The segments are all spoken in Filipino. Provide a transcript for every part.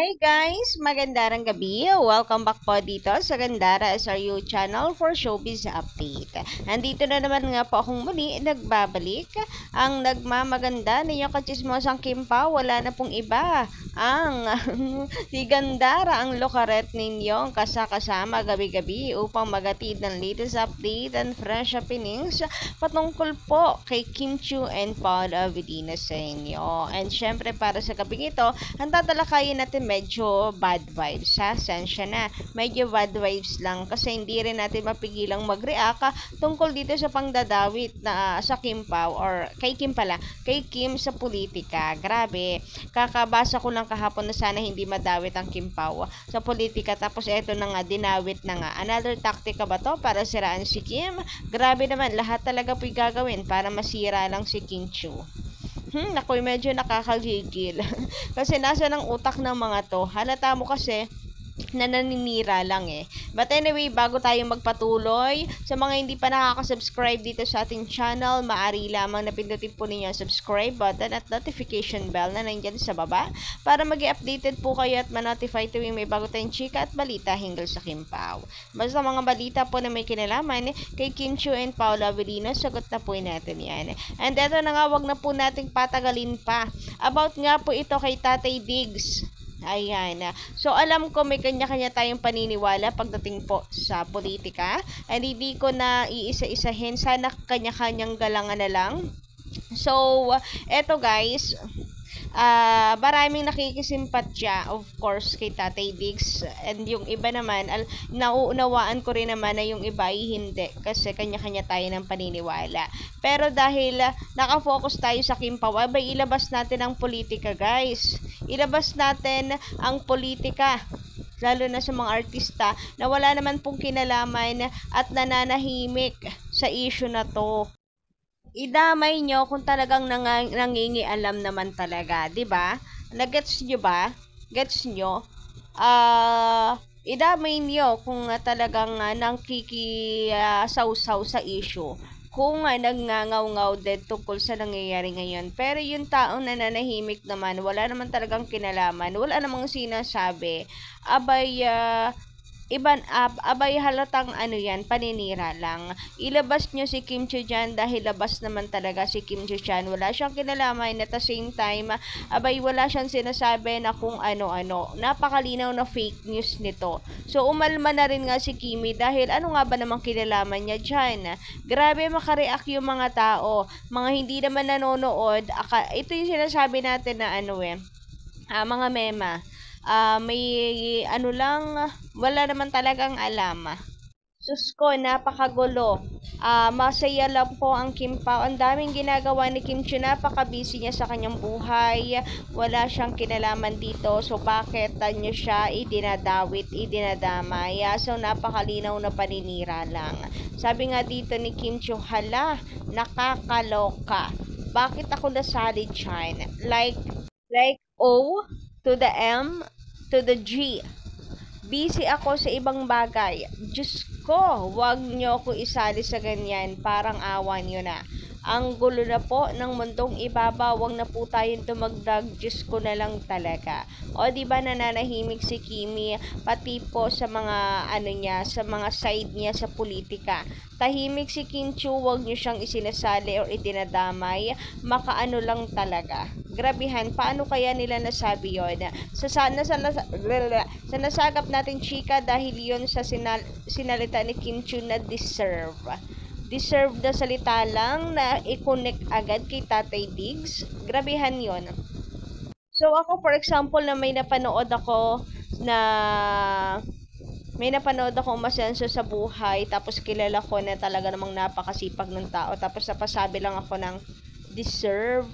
Hey guys! Magandang gabi! Welcome back po dito sa Gandara SRU channel for Showbiz Update. Nandito na naman nga po akong muli nagbabalik. Ang nagmamaganda ninyo kachismosang Kimpa, wala na pong iba. Ang si Gandara ang lokaret ninyong kasama gabi-gabi upang magatid ng latest update and fresh happenings patungkol po kay Kim Chiu and Paul Avellino sa inyo. And syempre para sa gabing ito, ang tatalakayin natin medyo bad vibes ha. Sensya na. Medyo bad vibes lang kasi hindi rin natin mapigilang mag-react tungkol dito sa pangdadawit na sa Kim Pao or kay Kim pala. Kay Kim sa politika. Grabe. Kakabasa ko lang kahapon na sana hindi madawit ang Kim Pao sa politika tapos eto na nga dinawit na nga. Another tactic ba to para siraan si Kim? Grabe naman. Lahat talaga po'y gagawin para masira lang si Kim Chiu. Ako'y medyo nakakagigil. Kasi nasa ng utak ng mga to. Halata mo kasi na naninira lang eh. But anyway, bago tayo magpatuloy, sa mga hindi pa nakaka-subscribe dito sa ating channel, maaari lamang na pindutin po ninyo ang subscribe button at notification bell na nandyan sa baba para mag-i-updated po kayo at ma-notify tuwing may bago tayong chika at balita hinggil sa Kim Pao. Basta mga balita po na may kinalaman kay Kim Chiu and Paul Avellino, sagot na po natin yan. And eto na nga, wag na po nating patagalin pa. About nga po ito kay Tatay Diggs. Ayan. So, alam ko may kanya-kanya tayong paniniwala pagdating po sa politika. And hindi ko na iisa-isahin. Sana kanya-kanyang galangan na lang. So, eto guys, maraming nakikisimpatya of course kay Tatay Diggs, and yung iba naman nauunawaan ko rin naman na yung iba ay hindi kasi kanya-kanya tayo ng paniniwala. Pero dahil nakafocus tayo sa Kim Pao, ay ilabas natin ang politika guys. Ilabas natin ang politika, lalo na sa mga artista na wala naman pong kinalaman at nananahimik sa issue na to. Idamay nyo kung talagang nangingialam naman talaga, 'di ba? Nagets nyo ba? Gets nyo? Idamay nyo kung talagang nangkikisawsaw sa issue. Kung nagngangaw-ngaw din tungkol sa nangyayari ngayon. Pero yung taong nananahimik naman, wala naman talagang kinalaman, wala namang sinasabi, abay halatang yan, paninira lang. Ilabas nyo si Kim Chiu dyan dahil labas naman talaga si Kim Chiu dyan. Wala siyang kinalaman at the same time, wala siyang sinasabi na kung ano-ano. Napakalinaw na fake news nito. So, umalma na rin nga si Kimi dahil ano nga ba namang kinalaman niya dyan? Grabe makareact yung mga tao. Mga hindi naman nanonood. Ito yung sinasabi natin na mga mema. May wala naman talagang alam. Sus ko, napakagulo. Masaya lang po ang Kim Pao. Ang daming ginagawa ni Kim Chiu. Napaka-busy niya sa kanyang buhay. Wala siyang kinalaman dito. So, bakit niyo siya idinadawit, idinadamay? So, napakalinaw na paninira lang. Sabi nga dito ni Kim Chiu, hala, nakakaloka. Bakit ako nasali dyan? Like O to the M to the G. Busy ako sa ibang bagay. Diyos ko, wag nyo ako isali sa ganyan. Parang awa nyo na. Ang gulo na po ng mundong ibabaw. Wag na po tayong dumagdag. Diyos ko na lang talaga. O diba nananahimik si Kimi pati po sa mga sa mga side niya sa politika. Tahimik si Kim Chiu, wag nyo siyang isinasali or itinadamay. Makaano lang talaga. Grabihan, paano kaya nila nasabi yon? Sa nasagap natin chika dahil yon sa sinalita ni Kim Chiu na deserve. Deserve na salita lang na i-connect agad kay Tatay Diggs. Grabihan yon. So ako for example na may napanood ako umasenso sa buhay, tapos kilala ko na talaga namang napakasipag ng tao, tapos napasabi lang ako ng deserve.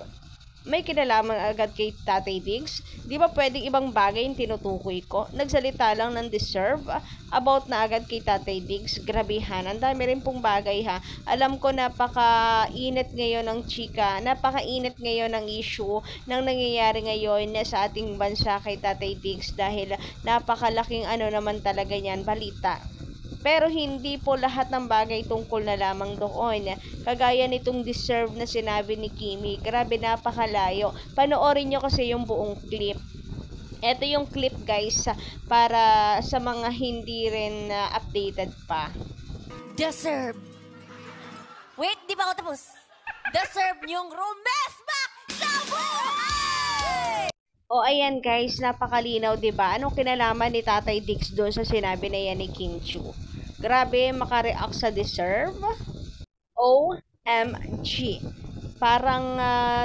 May kinalaman agad kay Tatay Diggs. Di ba pwedeng ibang bagay yung tinutukoy ko? Nagsalita lang ng deserve about na agad kay Tatay Diggs. Grabihan. Ang dami rin pong bagay ha. Alam ko napaka-init ngayon ng chika. Napaka-init ngayon ng issue nang nangyayari ngayon sa ating bansa kay Tatay Diggs dahil napakalaking naman talaga yan balita. Pero hindi po lahat ng bagay tungkol na lamang doon. Kagaya nitong deserve na sinabi ni Kimi. Grabe, napakalayo. Panoorin nyo kasi yung buong clip. Ito yung clip guys para sa mga hindi rin updated pa. Deserve. Wait, di ba ako tapos? Deserve niyong rumesbak sa buhay! O ayan guys, napakalinaw 'di ba? Anong kinalaman ni Tatay Dix doon sa sinabi na yan ni Kim Chu? Grabe makareact sa deserve. OMG. Parang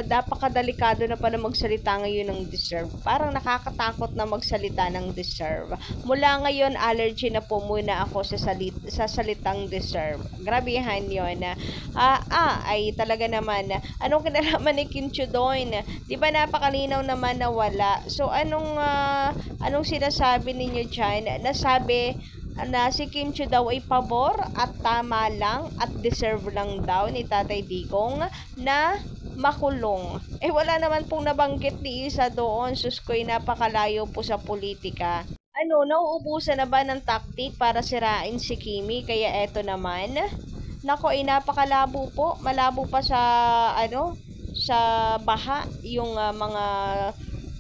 napakadelikado na pala magsalita ngayon ng deserve. Parang nakakatakot na magsalita ng deserve. Mula ngayon, allergy na po muna ako sa salitang deserve. Grabehan yun. Ay talaga naman. Anong kinalaman ni Kim Chu doon? Di ba napakalinaw naman na wala? So, anong sinasabi ninyo dyan? Nasabi na si Kim Chu daw ay pabor at tama lang at deserve lang daw ni Tatay Digong na makulong. Wala naman pong nabanggit ni Isa doon. Sus ko'y napakalayo po sa politika. Nauubusan na ba ng taktik para sirain si Kimi? Kaya eto naman. Nako, napakalabo po. Malabo pa sa, sa baha yung mga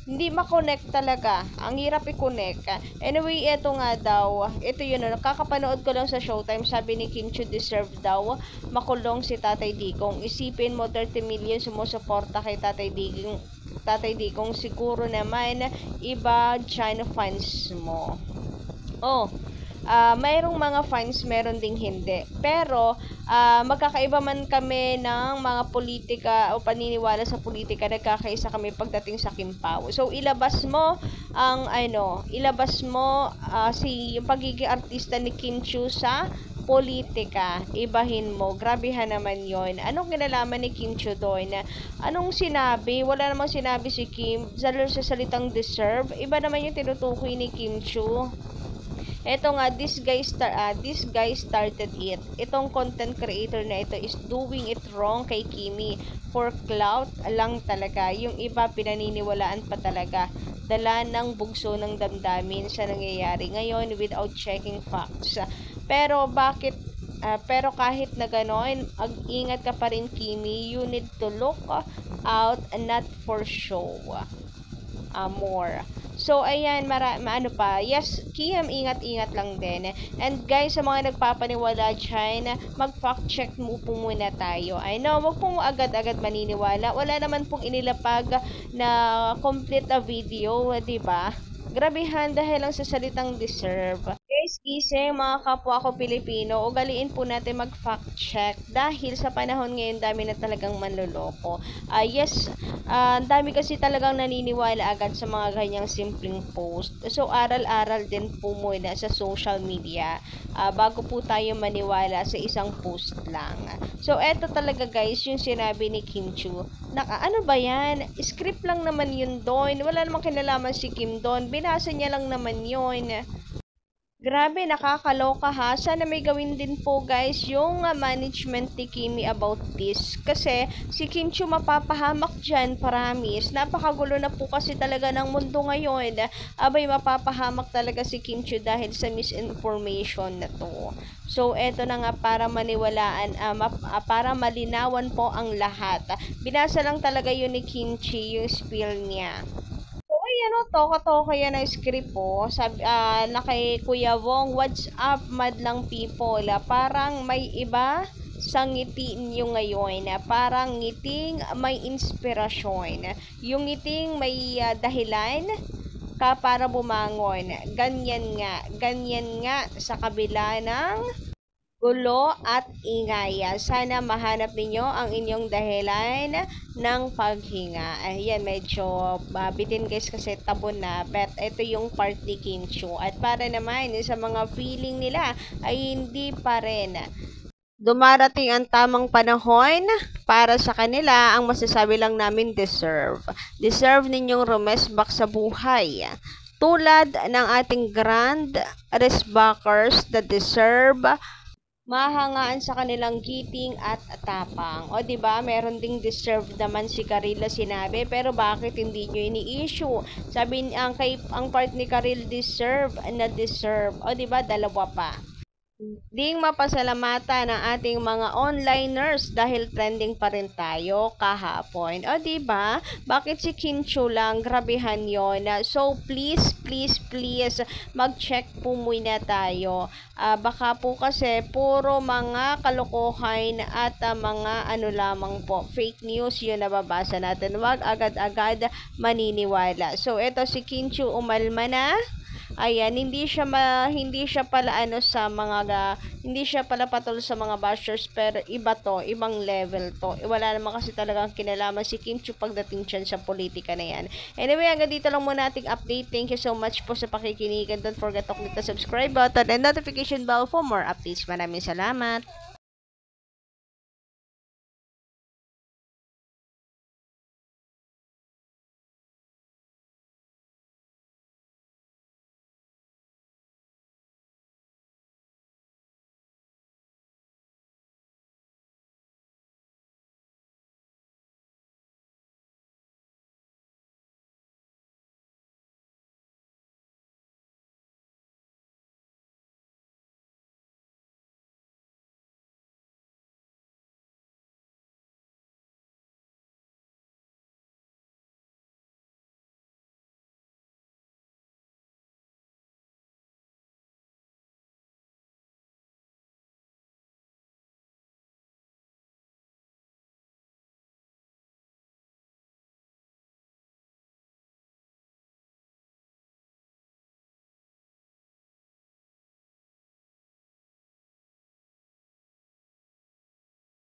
hindi makonect talaga. Ang hirap i-connect. Anyway, ito nga daw. Ito yun, nakakapanood ko lang sa Showtime. Sabi ni Kim Chu, deserve daw makulong si Tatay Digong. Isipin mo, 30 million sumusuporta kay Tatay Digong. Tatay Digong, siguro naman iba dyan fans mo. Mayroong mga fans, meron ding hindi. Pero, magkakaiba man kami ng mga politika o paniniwala sa politika, nagkakaisa kami pagdating sa Kim Pao. So, ilabas mo yung pagiging artista ni Kim Chu sa politika. Ibahin mo. Grabehan naman yon. Anong kinalaman ni Kim Chu doon? Anong sinabi? Wala namang sinabi si Kim sa salitang deserve. Iba naman yung tinutukoy ni Kim Chu. Eto nga, this guy started it. Itong content creator na ito is doing it wrong kay Kimi. For clout lang talaga. Yung iba pinaniniwalaan pa talaga. Dala ng bugso ng damdamin sa nangyayari ngayon without checking facts. Pero kahit na gano'n, ingat ka pa rin, Kimi. You need to look out and not for show. More. So, ayan, yes, Kim, ingat-ingat lang din. And guys, sa mga nagpapaniwala dyan, mag-fact check mo po muna tayo. I know, wag pong agad-agad maniniwala. Wala naman pong inilapag na complete a video, diba? Grabehan dahil lang sa salitang deserve. Guys, gising mga kapwa ko Pilipino, ugaliin po natin mag-fact check dahil sa panahon ngayon dami na talagang manloloko. Dami kasi talagang naniniwala agad sa mga ganyang simpleng post. So, aral-aral din po muna sa social media bago po tayo maniwala sa isang post lang. So, eto talaga guys, yung sinabi ni Kim Chu. Ano ba yan? Script lang naman yun doon. Wala namang kinalaman si Kim doon. Binasa niya lang naman yun. Grabe, nakakaloka ha. Sana may gawin din po guys yung management ni Kimi about this. Kasi si Kim Chu mapapahamak dyan, promise. Napakagulo na po kasi talaga ng mundo ngayon. Abay, mapapahamak talaga si Kim Chu dahil sa misinformation na to. So, eto na nga para maniwalaan, para malinawan po ang lahat. Binasa lang talaga yun ni Kim Chi, yung spiel niya. Toka-toka yan ang script po. Sabi, na kay Kuya Wong, what's up, madlang people? Parang may iba sa ngiti niyo ngayon. Parang ngiting may inspirasyon. Yung ngiting may dahilan ka para bumangon. Ganyan nga sa kabila ng gulo at ingay. Sana mahanap ninyo ang inyong dahilan ng paghinga. Ayan, medyo bitin guys kasi tabon na. But ito yung part ni Kim Chu. At para naman sa mga feeling nila ay hindi pa rin dumarating ang tamang panahon para sa kanila. Ang masasabi lang namin, deserve. Deserve ninyong rumesbak sa buhay. Tulad ng ating grand resbackers that deserve mahangaan sa kanilang giting at tapang. O di ba, meron ding deserve naman si Karil sinabi, pero bakit hindi nyo ini-issue? Sabi ang part ni Karil deserve na deserve. O di ba, dalawa pa. ding mapasalamatan ng ating mga onliners dahil trending pa rin tayo kahapon. O, diba? Bakit si Kim Chiu lang? Grabehan yon. So, please, please, please, mag-check po muna tayo. Baka po kasi puro mga kalokohan at mga ano lamang po, fake news yung nababasa natin. Huwag agad-agad maniniwala. So, eto si Kim Chiu umalma na. Ayan, hindi siya pala ano sa hindi siya pala patol sa mga bashers, pero iba to, ibang level to. Wala naman kasi talagang kinalaman si Kim Chiu pagdating dyan sa politika na yan. Anyway, hanggang dito lang muna ating update. Thank you so much po sa pakikinig, and don't forget to click the subscribe button and notification bell for more updates. Maraming salamat.